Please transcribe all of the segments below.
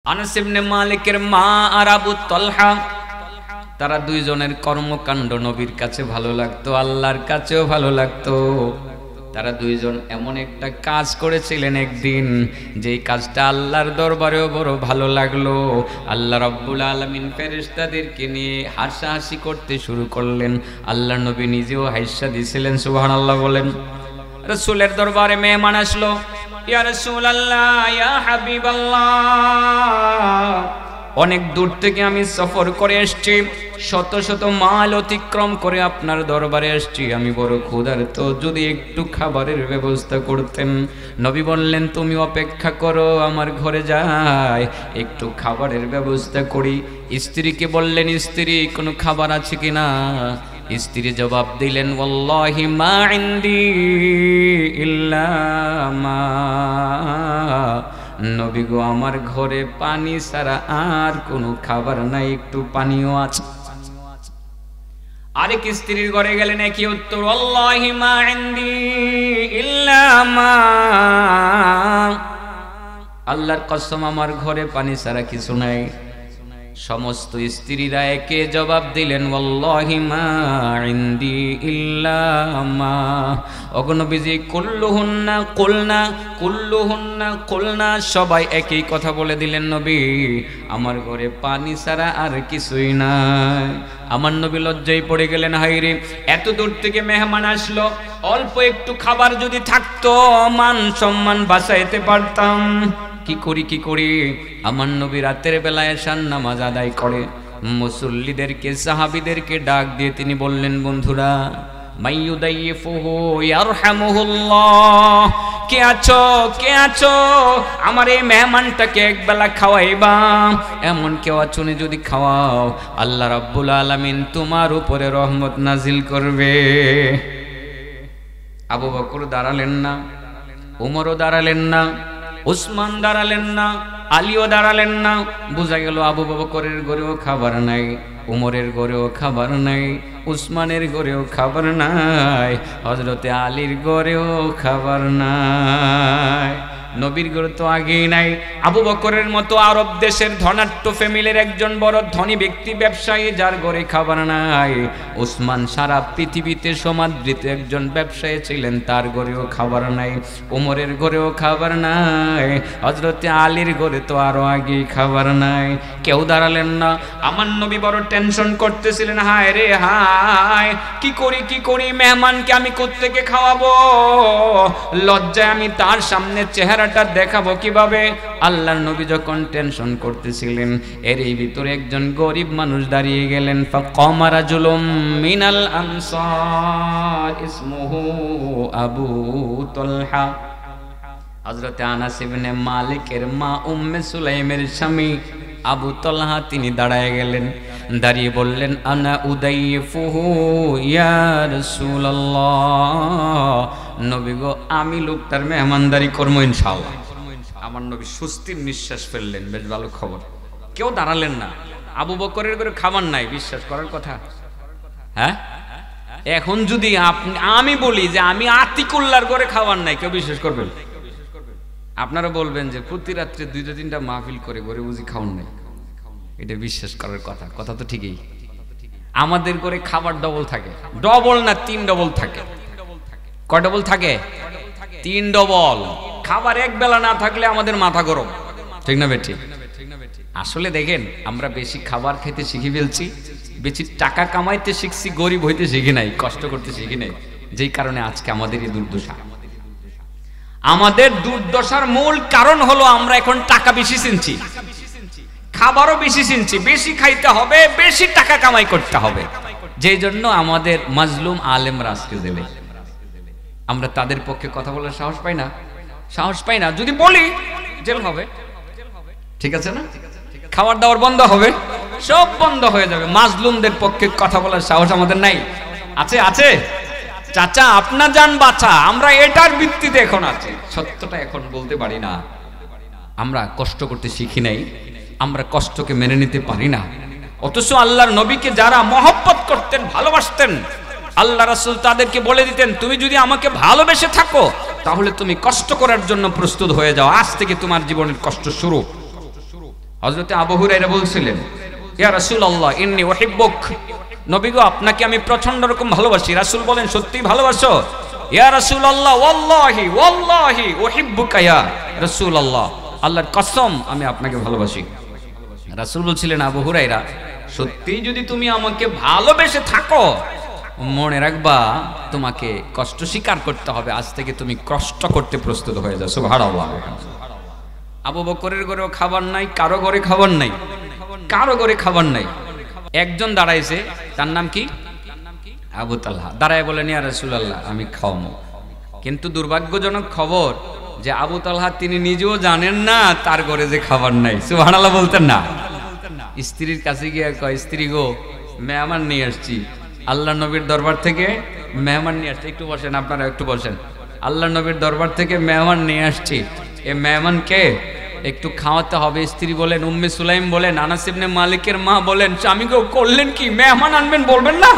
আনাস ইবনে মালিকের মা আর আবু তালহা তারা দুইজনের কর্মকাণ্ড নবীর কাছে ভালো লাগতো, আল্লাহর কাছেও ভালো লাগতো। তারা দুইজন এমন একটা কাজ করেছিলেন একদিন, যেই কাজটা আল্লাহর দরবারেও বড় ভালো লাগলো। আল্লাহ রাব্বুল আলামিন ফেরেশতাদেরকে নিয়ে হাসাহাসি করতে শুরু করলেন। আল্লাহ নবী নিজেও হাসা দিয়েছিলেন, সুবহানাল্লাহ বলেন। রাসূলের দরবারে মেহমান আসলো। ইয়া রাসূলুল্লাহ, ইয়া হাবিবাল্লাহ, অনেক দূর থেকে আমি সফর করে এসেছি, শত শত মাইল অতিক্রম করে আপনার দরবারে এসেছি, আমি বড় ক্ষুধার্ত, যদি একটু খাবারের ব্যবস্থা করতেন। নবী বললেন, তুমি অপেক্ষা করো, আমার ঘরে যাই, একটু খাবারের ব্যবস্থা করি। স্ত্রীকে বললেন, স্ত্রী কোনো খাবার আছে কিনা? স্ত্রী জবাব দিলেন, ওয়াল্লাহি মা ইনদি ইল্লা মা, নবী গো, আমার ঘরে পানি ছাড়া আর কোনো খাবার নাই, একটু পানিও আছে। আরেক স্ত্রীর ঘরে গেলেন, একই উত্তর, ওয়াল্লাহি মা ইনদি ইল্লা মা, আল্লাহর কসম আমার ঘরে পানি ছাড়া কিছু নাই। সমস্ত স্ত্রীরা একে জবাব দিলেন, ওয়াল্লাহি মা ইনদি ইল্লা মা। ওগো নবীজি, কুল্লুহুন্না কুলনা, কুল্লুহুন্না কুলনা, সবাই একই কথা বলে দিলেন, নবী আমার ঘরে পানি ছাড়া আর কিছুই নাই। আমার নবী লজ্জায় পড়ে গেলেন, হায়রে, এত দূর থেকে মেহমান আসলো, অল্প একটু খাবার যদি থাকতো মান সম্মান বাঁচাইতে পারতাম। কি করি আমার নবী রাতের বেলায় এশার নামাজ আদায় করে মুসল্লিদেরকে, সাহাবীদেরকে ডাক দিয়ে তিনি বললেন, বন্ধুরা, মাইয়ুদাইফুহু ইয়ারহামুহুল্লাহ, কে আছো আমার এই মেহমানটাকে একবেলা খাওয়াইবা, এমন কেউ আছো যদি খাওয়াও, আল্লাহ রাব্বুল আলামিন তোমার উপরে রহমত নাজিল করবে। আবু বকর দাঁড়ালেন না, উমরও দাঁড়ালেন না, উসমান দাঁড়ালেন না, আলীও দাঁড়ালেন না। বোঝা গেল আবু বকরের ঘরেও খাবার নাই, উমরের ঘরেও খাবার নাই, উসমানের ঘরেও খাবার নাই, হযরতে আলীর ঘরেও খাবার নাই। নবীর ঘরে তো আগেই নাই। আবু বকরের মতো আরব দেশের ধনাঢ্য ফ্যামিলির একজন বড় ধনী ব্যক্তি, ব্যবসায়ী, যার ঘরে খাবার নাই। উসমান সারা পৃথিবীতে সমাদৃত একজন ব্যবসায়ী ছিলেন, তার ঘরেও খাবার নাই। ওমরের ঘরেও খাবার নাই, হযরতে আলীর ঘরে তো আরো আগেই খাবার নাই। কেউ দাঁড়ালেন না। আমার নবী বড় টেনশন করতেছিলেন, হায় রে হায়, কি করি, মেহমানকে আমি কোত্থেকে খাওয়াবো, লজ্জায় আমি তার সামনে চেহারাটা দেখাবো কিভাবে। আল্লাহর নবী যখন টেনশন করতেছিলেন, এর এই ভিতরে একজন গরিব মানুষ দাঁড়িয়ে গেলেন। ফাকামা রাজুলুম মিনাল আনসার ইসমুহু আবু তালহা, হযরতে আনাস ইবনে মালিকের মা উম্মে সুলাইমের স্বামী আবু তালহা তিনি দাঁড়ায় গেলেন। দাঁড়িয়ে বললেন, আনা উদাইফুহু ইয়া রাসূলুল্লাহ, নবী গো, আমি লোকটার মেহমানদারি করব ইনশাআল্লাহ। আমার নবী স্বস্তির নিঃশ্বাস ফেললেন, বেশ ভালো খবর। কেউ দাঁড়ালেন না। আবু বকরের ঘরে খাবার নাই, বিশ্বাস করার কথা। হ্যাঁ, এখন যদি আমি বলি যে আমি আতিকুল্লাহর ঘরে খাবার নাই, কেউ বিশ্বাস করবেন? আপনারা বলবেন যে প্রতি রাত্রে 2-3টা মাহফিল করে ঘরে বুঝি খাওয়ান নাই, এটা বিশ্বাস করার কথা। কথা তো ঠিকই। আমাদের ঘরে খাবার ডবল থাকে, ডবল না 3 ডবল থাকে। কয় ডবল থাকে? 3 ডবল। খাবার এক বেলা না থাকলে আমাদের মাথা গরম, ঠিক না বেটি? আসলে দেখেন, আমরা বেশি খাবার খেতে শিখে ফেলছি, বেশি টাকা কামাইতে শিখছি, গরিব হইতে শিখি নাই, কষ্ট করতে শিখি নাই, যেই কারণে আজকে আমাদের এই দুর্দশা। আমাদের দুর্দশার মূল কারণ হলো আমরা এখন টাকা বেশি চিনছি, খাবারও বেশি চিনছি, বেশি খাইতে হবে, বেশি টাকা কামাই করতে হবে, যেই জন্য আমাদের মাজলুম আলেমরা আজকে জেলে। আমরা তাদের পক্ষে কথা বলার সাহস পাই না। যদি বলি জেল হবে, ঠিক আছে না? খাবার দাবার বন্ধ হবে, সব বন্ধ হয়ে যাবে। মাজলুমদের পক্ষে কথা বলার সাহস আমাদের নাই। আছে চাচা, আপনার জান বাঁচা, আমরা এটার ভিত্তিতে এখন আছি, সত্যটা এখন বলতে পারি না। আমরা কষ্ট করতে শিখি নাই, আমরা কষ্টকে মেনে নিতে পারি না। অথচ আল্লাহর নবীকে যারা মহব্বত করতেন, ভালোবাসতেন, আল্লাহ রাসূল তাদেরকে বলে দিতেন, তুমি যদি আমাকে ভালোবেসে থাকো তাহলে তুমি কষ্ট করার জন্য প্রস্তুত হয়ে যাও, আজ থেকে তোমার জীবনের কষ্ট শুরু। হযরতে আবু হুরায়রা বলছিলেন, ইয়া রাসূলুল্লাহ ইন্নী উহিব্বুক, নবী গো আপনাকে আমি প্রচন্ড রকম ভালোবাসি। রাসূল বলেন, সত্যিই ভালোবাসো? ইয়া রাসূলুল্লাহ ওয়াল্লাহি ওয়াল্লাহি উহিব্বুকা ইয়া রাসূলুল্লাহ, আল্লাহর কসম আমি আপনাকে ভালোবাসি। রাসূল বলছিলেন, আবু হুরায়রা সত্যিই যদি তুমি আমাকে ভালোবেসে থাকো, মনে রাখবা তোমাকে কষ্ট স্বীকার করতে হবে, আজ থেকে তুমি কষ্ট করতে প্রস্তুত হয়ে যাও। সুবহানাল্লাহ। আবু বকরের ঘরেও খাবার নাই, কারো ঘরে খাবার নাই, কারো ঘরে খাবার নাই। একজন দাঁড়াইছে, তার নাম কি? আবু তালহা। দাঁড়ায় বলেন, ইয়া রাসূলুল্লাহ আমি খাওয়াবো। কিন্তু দুর্ভাগ্যজনক খবর যে আবু তালহা তিনি নিজেও জানেন না তার ঘরে যে খাবার নাই। সুবহানাল্লাহ বলতেন না? স্ত্রীর কাছে গিয়ে কয়, স্ত্রী গো মেহমান নিয়ে আসছি, আল্লাহ নবীর দরবার থেকে মেহমান নিয়ে আসছি। একটু বসেন, আপনারা একটু বসেন। আল্লাহ নবীর দরবার থেকে মেহমান নিয়ে আসছি, এ মেহমানকে একটু খাওয়াতে হবে। স্ত্রী বলেন, উম্মে সুলাইম বলেন, আনাস ইবনে মালিকের মা বলেন, স্বামী গো করলেন কি, মেহমান আনবেন বলবেন না?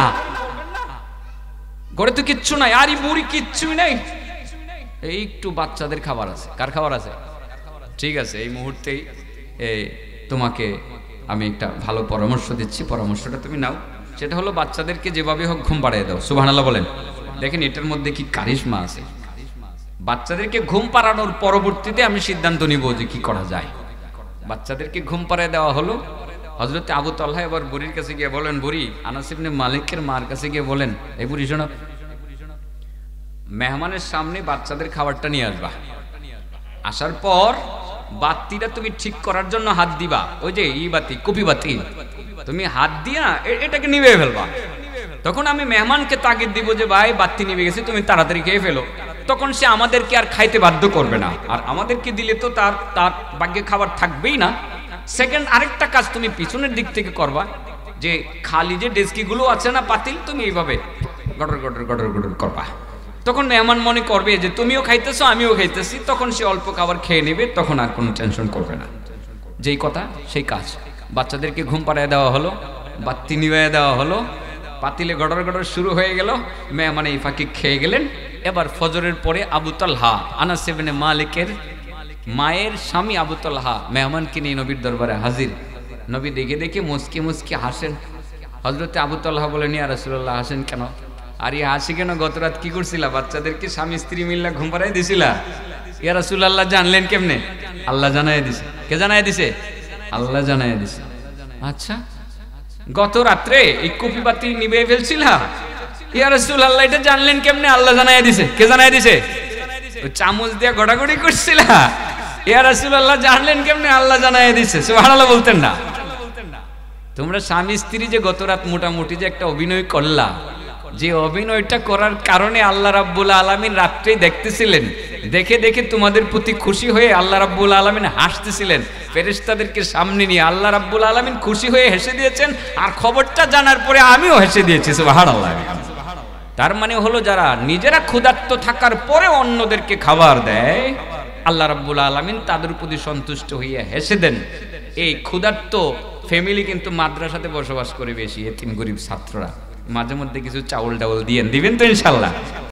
ঘরে তো কিচ্ছু নাই, আর এই বুড়ি কিচ্ছুই নাই, এই একটু বাচ্চাদের খাবার আছে। কার খাবার আছে? ঠিক আছে, এই মুহূর্তেই তোমাকে আমি একটা ভালো পরামর্শ দিচ্ছি, পরামর্শটা তুমি নাও। সেটা হলো বাচ্চাদেরকে যেভাবে হোক ঘুম পাড়িয়ে দাও। সুবহানাল্লাহ বলেন। দেখেন এটার মধ্যে কি কারিশমা আছে। বাচ্চাদেরকে ঘুম পাড়ানোর পরবর্তীতে আমি সিদ্ধান্ত নিব যে কি করা যায়। বাচ্চাদেরকে ঘুম পাড়িয়ে দেওয়া হলো। হযরত আবু তালহা এবার বুড়ির কাছে গিয়ে বলেন, বুড়ি আনাস ইবনে মালিকের মার কাছে গিয়ে বলেন, এই বুড়ি শোনো, মেহমানের সামনে বাচ্চাদের খাবারটা নিয়ে আসবা, আসার পর বাতিটা তুমি ঠিক করার জন্য হাত দিবা, ওই যে ই বাতি, কপি বাতি, তুমি হাত দিয়া এটাকে নিভে ফেলবা। তখন আমি মেহমানকে তাগিদ দিব যে ভাই বাতি নিভে গেছে, তুমি তাড়াতাড়ি খেয়ে ফেলো। তখন সে আমাদেরকে আর খাইতে বাধ্য করবে না, আর আমাদেরকে দিলে তো তার ভাগ্যে খাবার থাকবেই না। সেকেন্ড আরেকটা কাজ তুমি পিছনের দিক থেকে করবা, যে খালি যে ডেস্কিগুলো আছে না পাতিল, তুমি এইভাবে গটর গটর গটর গটর করবা। তখন মেহমান মনে করবে যে তুমিও খাইতেছো আমিও খাইতেছি, তখন সে অল্প খাবার খেয়ে নেবে, তখন আর কোনো টেনশন করবে না। যেই কথা সেই কাজ। বাচ্চাদেরকে ঘুম পাড়িয়ে দেওয়া হলো, বাতি নিভিয়ে দেওয়া হলো, পাতিলে গটর গটর শুরু হয়ে গেল, মেহমান এই ফাঁকে খেয়ে গেলেন। এবার ফজরের পরে আবু তালহা, আনাস ইবনে মালিকের মায়ের স্বামী আবু তালহা মেহমানকে নিয়ে নবীর দরবারে হাজির। নবী দেখে দেখে মুচকি মুচকি হাসেন। হযরতে আবু তালহা বলেন, ইয়া রাসূলুল্লাহ হাসেন কেন? আর এই হাসি কেন? গত রাত কি করছিলা? বাচ্চাদেরকে স্বামী স্ত্রী মিল্লা ঘুম পাড়াই দিছিলা। ইয়া রাসূলুল্লাহ জানলেন কেমনে? আল্লাহ জানায় দিছে। কে জানায় দিছে? আল্লাহ জানায় দিছে। আচ্ছা, গত রাত্রে এই কপি বাতি নিভে ফেলছিলা, ইয়া রাসূলুল্লাহ এটা জানলেন কেমনে? আল্লাহ জানায় দিছে। কে জানায় দিছে? চামচ দিয়ে গড়াগড়ি করছিলা, ইয়া রাসূলুল্লাহ জানলেন কেমনে? আল্লাহ জানায় দিছে। সুবহানাল্লাহ বলতেন না? তোমরা স্বামী স্ত্রী যে গত রাত মোটামুটি যে একটা অভিনয় করলা, যে অভিনয়টা করার কারণে আল্লাহ রাব্বুল আলামিন রাত্রেই দেখতেছিলেন, দেখে দেখে তোমাদের প্রতি খুশি হয়ে আল্লাহ রাব্বুল আলামিন হাসতেছিলেন। ফেরেশতাদেরকে সামনে নিয়ে আল্লাহ রাব্বুল আলামিন খুশি হয়ে হেসে দিয়েছেন, আর খবরটা জানার পরে আমিও হেসে দিয়েছি। সুবহানাল্লাহ। তার মানে হলো যারা নিজেরা ক্ষুধার্ত থাকার পরে অন্যদেরকে খাবার দেয়, আল্লাহ রাব্বুল আলামিন তাদের প্রতি সন্তুষ্ট হয়ে হেসে দেন। এই ক্ষুধার্ত ফ্যামিলি কিন্তু মাদ্রাসাতে বসবাস করে বেশি, এতিম গরিব ছাত্ররা। মাঝে মধ্যে কিছু চাউল টাউল দিবেন তো ইনশাআল্লাহ।